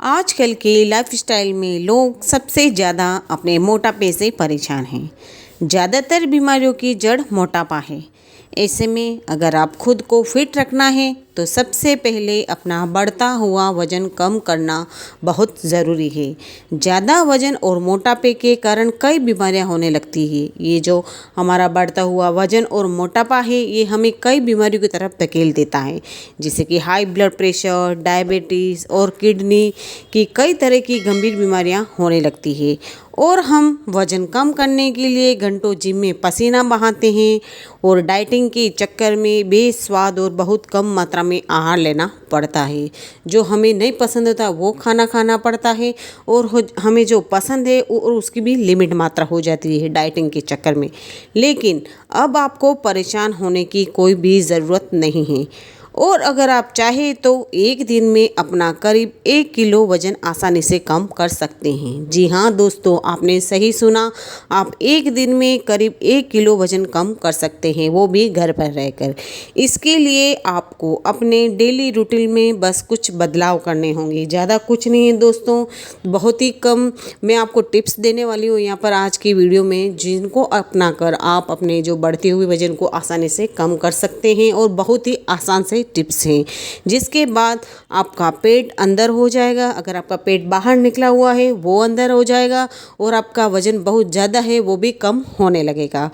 आजकल के लाइफस्टाइल में लोग सबसे ज़्यादा अपने मोटापे से परेशान हैं। ज़्यादातर बीमारियों की जड़ मोटापा है। ऐसे में अगर आप खुद को फिट रखना है तो सबसे पहले अपना बढ़ता हुआ वज़न कम करना बहुत ज़रूरी है। ज़्यादा वज़न और मोटापे के कारण कई बीमारियां होने लगती है। ये जो हमारा बढ़ता हुआ वज़न और मोटापा है ये हमें कई बीमारियों की तरफ धकेल देता है, जैसे कि हाई ब्लड प्रेशर, डायबिटीज़ और किडनी की कई तरह की गंभीर बीमारियां होने लगती है। और हम वज़न कम करने के लिए घंटों जिम में पसीना बहाते हैं और डाइटिंग के चक्कर में बेस्वाद और बहुत कम मात्रा में आहार लेना पड़ता है। जो हमें नहीं पसंद होता वो खाना खाना पड़ता है और हमें जो पसंद है और उसकी भी लिमिट मात्रा हो जाती है डाइटिंग के चक्कर में। लेकिन अब आपको परेशान होने की कोई भी ज़रूरत नहीं है। और अगर आप चाहें तो एक दिन में अपना करीब 1 किलो वज़न आसानी से कम कर सकते हैं। जी हाँ दोस्तों, आपने सही सुना, आप एक दिन में करीब 1 किलो वज़न कम कर सकते हैं, वो भी घर पर रहकर। इसके लिए आपको अपने डेली रूटीन में बस कुछ बदलाव करने होंगे, ज़्यादा कुछ नहीं है दोस्तों, बहुत ही कम मैं आपको टिप्स देने वाली हूँ यहाँ पर आज की वीडियो में, जिनको अपना कर आप अपने जो बढ़ते हुए वज़न को आसानी से कम कर सकते हैं। और बहुत ही आसान से टिप्स हैं, जिसके बाद आपका पेट अंदर हो जाएगा। अगर आपका पेट बाहर निकला हुआ है वो अंदर हो जाएगा और आपका वज़न बहुत ज़्यादा है वो भी कम होने लगेगा।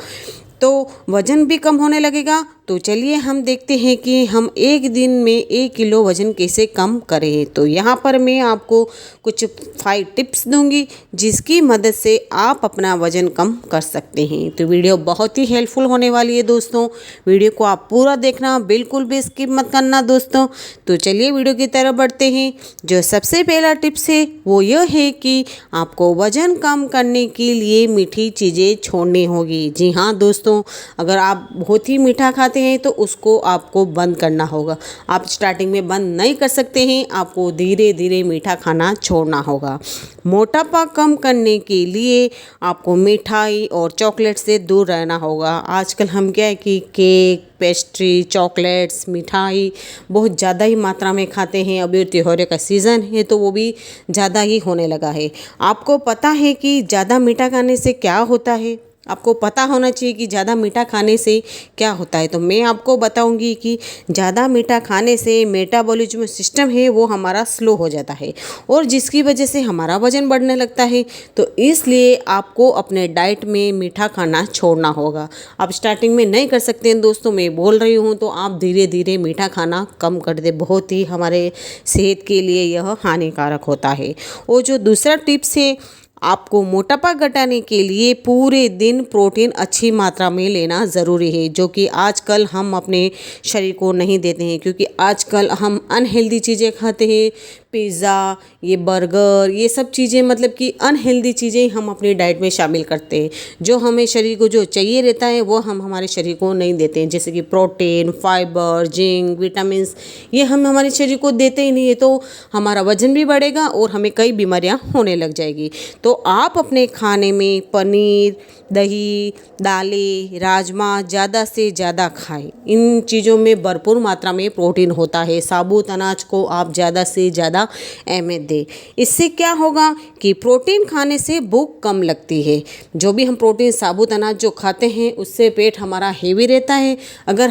तो वज़न भी कम होने लगेगा। तो चलिए हम देखते हैं कि हम एक दिन में 1 किलो वज़न कैसे कम करें। तो यहाँ पर मैं आपको कुछ 5 टिप्स दूंगी जिसकी मदद से आप अपना वज़न कम कर सकते हैं। तो वीडियो बहुत ही हेल्पफुल होने वाली है दोस्तों, वीडियो को आप पूरा देखना, बिल्कुल भी स्किप मत करना दोस्तों। तो चलिए वीडियो की तरफ बढ़ते हैं। जो सबसे पहला टिप्स है वो यह है कि आपको वज़न कम करने के लिए मीठी चीज़ें छोड़नी होगी। जी हाँ दोस्तों, अगर आप बहुत ही मीठा खाते हैं तो उसको आपको बंद करना होगा। आप स्टार्टिंग में बंद नहीं कर सकते हैं, आपको धीरे धीरे मीठा खाना छोड़ना होगा। मोटापा कम करने के लिए आपको मिठाई और चॉकलेट से दूर रहना होगा। आजकल हम क्या है कि केक, पेस्ट्री, चॉकलेट्स, मिठाई बहुत ज़्यादा ही मात्रा में खाते हैं। अभी त्योहारों का सीज़न है तो वो भी ज़्यादा ही होने लगा है। आपको पता है कि ज़्यादा मीठा खाने से क्या होता है? आपको पता होना चाहिए कि ज़्यादा मीठा खाने से क्या होता है। तो मैं आपको बताऊंगी कि ज़्यादा मीठा खाने से मेटाबॉलिज्म सिस्टम है वो हमारा स्लो हो जाता है और जिसकी वजह से हमारा वज़न बढ़ने लगता है। तो इसलिए आपको अपने डाइट में मीठा खाना छोड़ना होगा। आप स्टार्टिंग में नहीं कर सकते हैं दोस्तों, मैं बोल रही हूँ, तो आप धीरे धीरे मीठा खाना कम कर दे। बहुत ही हमारे सेहत के लिए यह हानिकारक होता है। और जो दूसरा टिप्स है, आपको मोटापा घटाने के लिए पूरे दिन प्रोटीन अच्छी मात्रा में लेना ज़रूरी है, जो कि आजकल हम अपने शरीर को नहीं देते हैं, क्योंकि आजकल हम अनहेल्दी चीज़ें खाते हैं। पिज़्ज़ा, ये बर्गर, ये सब चीज़ें मतलब कि अनहेल्दी चीज़ें हम अपनी डाइट में शामिल करते हैं। जो हमें शरीर को जो चाहिए रहता है वो हम हमारे शरीर को नहीं देते हैं, जैसे कि प्रोटीन, फाइबर, जिंक, विटामिन्स, ये हम हमारे शरीर को देते ही नहीं है। तो हमारा वज़न भी बढ़ेगा और हमें कई बीमारियां होने लग जाएगी। तो आप अपने खाने में पनीर, दही, दालें, राजमा ज़्यादा से ज़्यादा खाएं। इन चीज़ों में भरपूर मात्रा में प्रोटीन होता है। साबुत अनाज को आप ज़्यादा से ज़्यादा अहमियत दें। इससे क्या होगा कि प्रोटीन खाने से भूख कम लगती है। जो भी हम प्रोटीन साबुत अनाज जो खाते हैं उससे पेट हमारा हेवी रहता है। अगर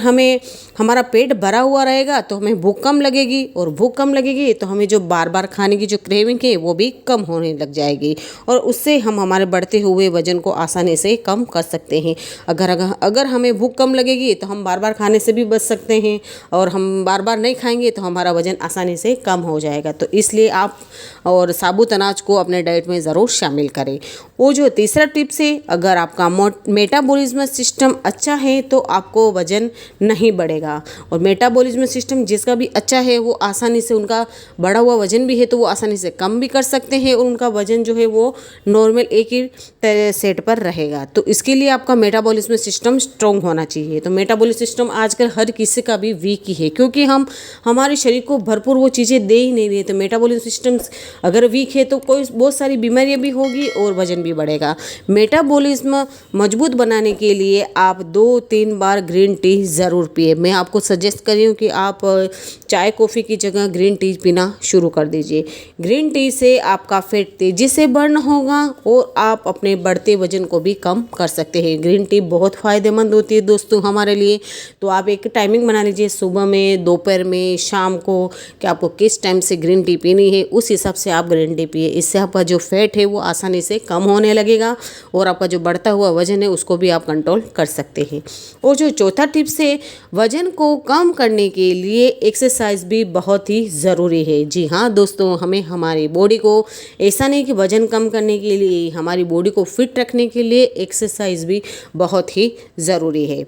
हमारा पेट भरा हुआ रहेगा तो हमें भूख कम लगेगी, और भूख कम लगेगी तो हमें जो बार बार खाने की जो क्रेविंग है वो भी कम होने लग जाएगी, और उससे हम हमारे बढ़ते हुए वज़न को आसानी से कम कर सकते हैं। अगर हमें भूख कम लगेगी तो हम बार बार खाने से भी बच सकते हैं, और हम बार बार नहीं खाएंगे तो हमारा वज़न आसानी से कम हो जाएगा। तो इसलिए आप और साबुत अनाज को अपने डाइट में ज़रूर शामिल करें। वो जो तीसरा टिप्स है, अगर आपका मेटाबॉलिज्म सिस्टम अच्छा है तो आपको वज़न नहीं बढ़ेगा। और मेटाबॉलिज्म सिस्टम जिसका भी अच्छा है वो आसानी से, उनका बढ़ा हुआ वज़न भी है तो वो आसानी से कम भी कर सकते हैं, और उनका वज़न जो है वो नॉर्मल एक ही सेट पर रहेगा। तो इसके लिए आपका मेटाबॉलिज्म सिस्टम स्ट्रॉन्ग होना चाहिए। तो मेटाबॉलिज्म सिस्टम आजकल हर किसी का भी वीक ही है, क्योंकि हम हमारे शरीर को भरपूर वो चीज़ें दे ही नहीं रहे। तो मेटाबॉलिज्म सिस्टम्स अगर वीक है तो कोई बहुत सारी बीमारियाँ भी होगी और वजन भी बढ़ेगा। मेटाबॉलिज्म मजबूत बनाने के लिए आप 2-3 बार ग्रीन टी ज़रूर पिए। मैं आपको सजेस्ट कर रही हूँ कि आप चाय कॉफ़ी की जगह ग्रीन टी पीना शुरू कर दीजिए। ग्रीन टी से आपका फैट तेज़ी से बर्न होगा और आप अपने बढ़ते वजन को भी कम कर सकते हैं। ग्रीन टी बहुत फ़ायदेमंद होती है दोस्तों हमारे लिए। तो आप एक टाइमिंग बना लीजिए, सुबह में, दोपहर में, शाम को, कि आपको किस टाइम से ग्रीन टी पीनी है, उस हिसाब से आप ग्रीन टी पिए। इससे आपका जो फैट है वो आसानी से कम होने लगेगा और आपका जो बढ़ता हुआ वजन है उसको भी आप कंट्रोल कर सकते हैं। और जो चौथा टिप्स है, वजन को कम करने के लिए एक्सरसाइज भी बहुत ही ज़रूरी है। जी हाँ दोस्तों, हमें हमारी बॉडी को, ऐसा नहीं कि वजन कम करने के लिए, हमारी बॉडी को फिट रखने के लिए एक्सरसाइज भी बहुत ही ज़रूरी है।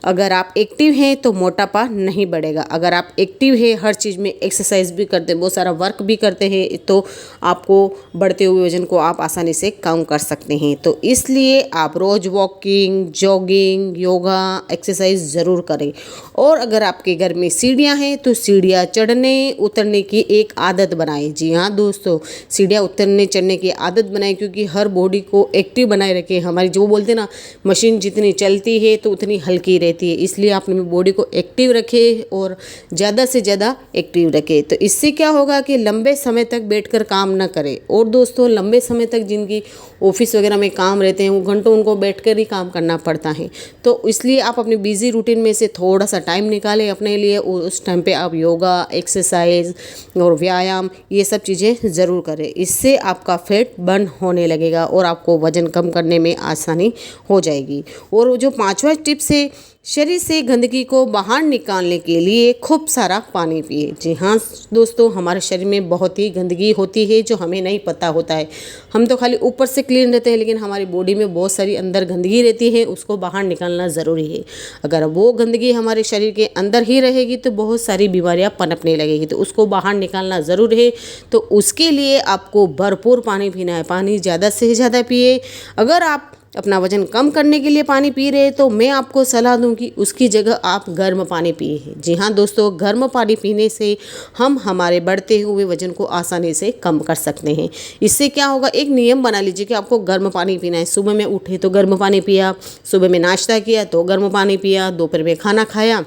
अगर आप एक्टिव हैं तो मोटापा नहीं बढ़ेगा। अगर आप एक्टिव हैं, हर चीज़ में एक्सरसाइज भी करते हैं, बहुत सारा वर्क भी करते हैं, तो आपको बढ़ते हुए वजन को आप आसानी से कम कर सकते हैं। तो इसलिए आप रोज़ वॉकिंग, जॉगिंग, योगा, एक्सरसाइज ज़रूर करें। और अगर आपके घर में सीढ़ियाँ हैं तो सीढ़ियाँ चढ़ने उतरने की एक आदत बनाएं। जी हाँ दोस्तों, सीढ़ियाँ उतरने चढ़ने की आदत बनाएं, क्योंकि हर बॉडी को एक्टिव बनाए रखें। हमारी जो बोलते हैं ना, मशीन जितनी चलती है तो उतनी हल्की रहती है, इसलिए आप अपनी बॉडी को एक्टिव रखें और ज़्यादा से ज़्यादा एक्टिव रखें। तो इससे क्या होगा कि लंबे समय तक बैठकर काम ना करें। और दोस्तों, लंबे समय तक जिनकी ऑफिस वगैरह में काम रहते हैं, वो घंटों उनको बैठकर ही काम करना पड़ता है। तो इसलिए आप अपनी बिजी रूटीन में से थोड़ा सा टाइम निकालें अपने लिए, और उस टाइम पे आप योगा, एक्सरसाइज और व्यायाम, ये सब चीज़ें ज़रूर करें। इससे आपका फैट बर्न होने लगेगा और आपको वज़न कम करने में आसानी हो जाएगी। और जो पांचवा टिप्स है, शरीर से गंदगी को बाहर निकालने के लिए खूब सारा पानी पिए। जी हाँ दोस्तों, हमारे शरीर में बहुत ही गंदगी होती है जो हमें नहीं पता होता है। हम तो खाली ऊपर से क्लीन रहते हैं, लेकिन हमारी बॉडी में बहुत सारी अंदर गंदगी रहती है, उसको बाहर निकालना ज़रूरी है। अगर वो गंदगी हमारे शरीर के अंदर ही रहेगी तो बहुत सारी बीमारियाँ पनपने लगेगी, तो उसको बाहर निकालना ज़रूर है। तो उसके लिए आपको भरपूर पानी पीना है। पानी ज़्यादा से ज़्यादा पिए। अगर आप अपना वजन कम करने के लिए पानी पी रहे हैं तो मैं आपको सलाह दूं कि उसकी जगह आप गर्म पानी पिए। जी हाँ दोस्तों, गर्म पानी पीने से हम हमारे बढ़ते हुए वजन को आसानी से कम कर सकते हैं। इससे क्या होगा, एक नियम बना लीजिए कि आपको गर्म पानी पीना है। सुबह में उठे तो गर्म पानी पिया, सुबह में नाश्ता किया तो गर्म पानी पिया, दोपहर में खाना खाया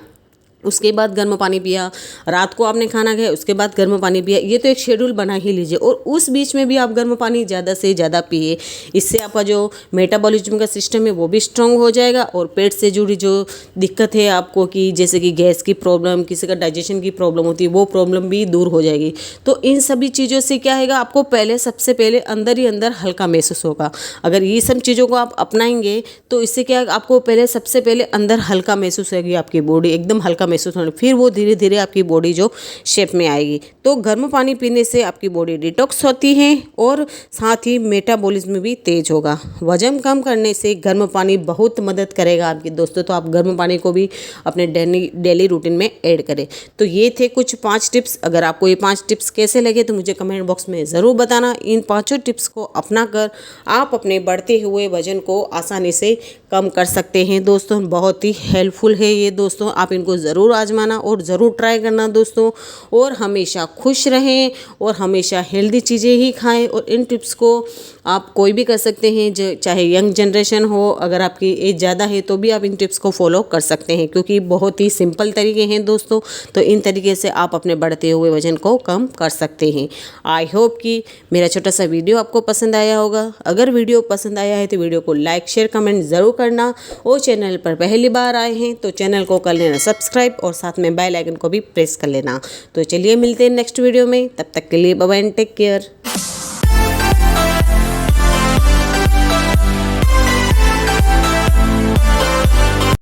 उसके बाद गर्म पानी पिया, रात को आपने खाना खाया उसके बाद गर्म पानी पिया। ये तो एक शेड्यूल बना ही लीजिए, और उस बीच में भी आप गर्म पानी ज़्यादा से ज़्यादा पिए। इससे आपका जो मेटाबॉलिज्म का सिस्टम है वो भी स्ट्रांग हो जाएगा, और पेट से जुड़ी जो दिक्कत है आपको, कि जैसे कि गैस की प्रॉब्लम, किसी का डाइजेशन की प्रॉब्लम होती है, वो प्रॉब्लम भी दूर हो जाएगी। तो इन सभी चीज़ों से क्या है, आपको सबसे पहले अंदर ही अंदर हल्का महसूस होगा। अगर ये सब चीज़ों को आप अपनाएंगे तो इससे क्या, आपको सबसे पहले अंदर हल्का महसूस होगी, आपकी बॉडी एकदम हल्का महसूस होने, फिर वो धीरे धीरे आपकी बॉडी जो शेप में आएगी। तो गर्म पानी पीने से आपकी बॉडी डिटॉक्स होती है और साथ ही मेटाबॉलिज्म भी तेज होगा। वजन कम करने से गर्म पानी बहुत मदद करेगा आपकी दोस्तों। तो आप गर्म पानी को भी अपने डेली रूटीन में ऐड करें। तो ये थे कुछ 5 टिप्स। अगर आपको ये 5 टिप्स कैसे लगे तो मुझे कमेंट बॉक्स में ज़रूर बताना। इन 5 टिप्स को अपना कर आप अपने बढ़ते हुए वजन को आसानी से कम कर सकते हैं दोस्तों। बहुत ही हेल्पफुल है ये दोस्तों, आप इनको ज़रूर आजमाना और ज़रूर ट्राई करना दोस्तों। और हमेशा खुश रहें और हमेशा हेल्दी चीज़ें ही खाएं। और इन टिप्स को आप कोई भी कर सकते हैं, चाहे यंग जनरेशन हो, अगर आपकी एज ज़्यादा है तो भी आप इन टिप्स को फॉलो कर सकते हैं, क्योंकि बहुत ही सिंपल तरीके हैं दोस्तों। तो इन तरीके से आप अपने बढ़ते हुए वजन को कम कर सकते हैं। आई होप कि मेरा छोटा सा वीडियो आपको पसंद आया होगा। अगर वीडियो पसंद आया है तो वीडियो को लाइक, शेयर, कमेंट ज़रूर करना। और चैनल पर पहली बार आए हैं तो चैनल को कर लेना सब्सक्राइब और साथ में बेल आइकन को भी प्रेस कर लेना। तो चलिए मिलते हैं नेक्स्ट वीडियो में, तब तक के लिए bye bye and take care.